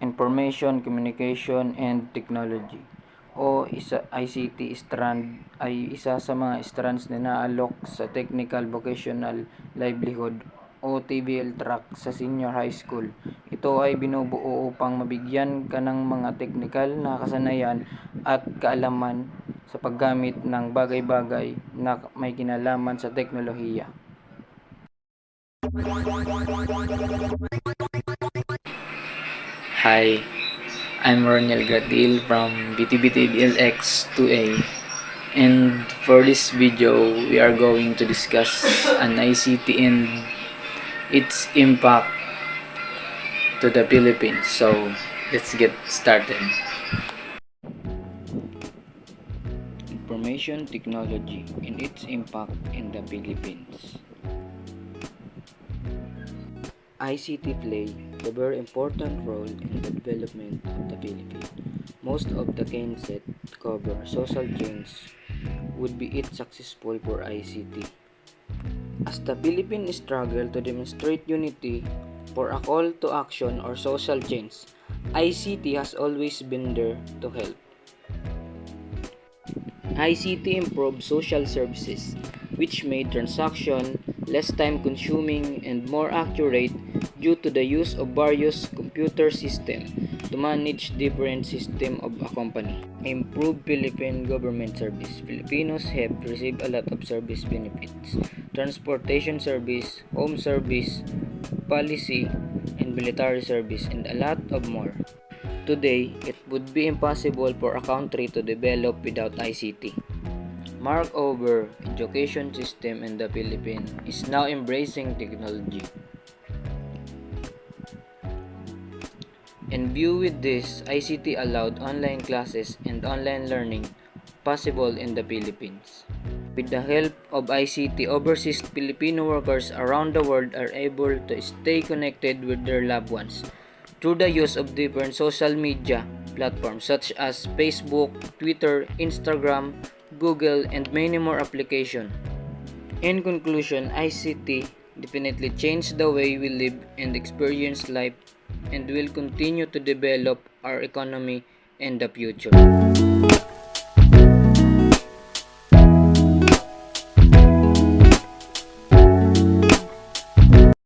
Information, Communication, and Technology o ICT strand ay isa sa mga strands na naalok sa Technical Vocational Livelihood o TVL track sa senior high school. Ito ay binubuo upang mabigyan ka ng mga teknikal na kasanayan at kaalaman sa paggamit ng bagay-bagay na may kinalaman sa teknolohiya. Hi, I'm Ronel Gratil from BTBTDLX2A, and for this video we are going to discuss an ICT and its impact to the Philippines. So let's get started. Information Technology and its impact in the Philippines. ICT play a very important role in the development of the Philippines. Most of the concepts cover social change would be it successful for ICT. As the Philippines struggle to demonstrate unity for a call to action or social change, ICT has always been there to help. ICT improves social services, which made transaction less time-consuming and more accurate due to the use of various computer systems to manage different systems of a company. Improve Philippine government service. Filipinos have received a lot of service benefits, transportation service, home service, policy, and military service, and a lot of more. Today, it would be impossible for a country to develop without ICT. Moreover, education system in the Philippines is now embracing technology. In view with this, ICT allowed online classes and online learning possible in the Philippines. With the help of ICT, overseas Filipino workers around the world are able to stay connected with their loved ones through the use of different social media platforms such as Facebook, Twitter, Instagram, Google, and many more applications. In conclusion, ICT definitely changed the way we live and experience life and will continue to develop our economy in the future.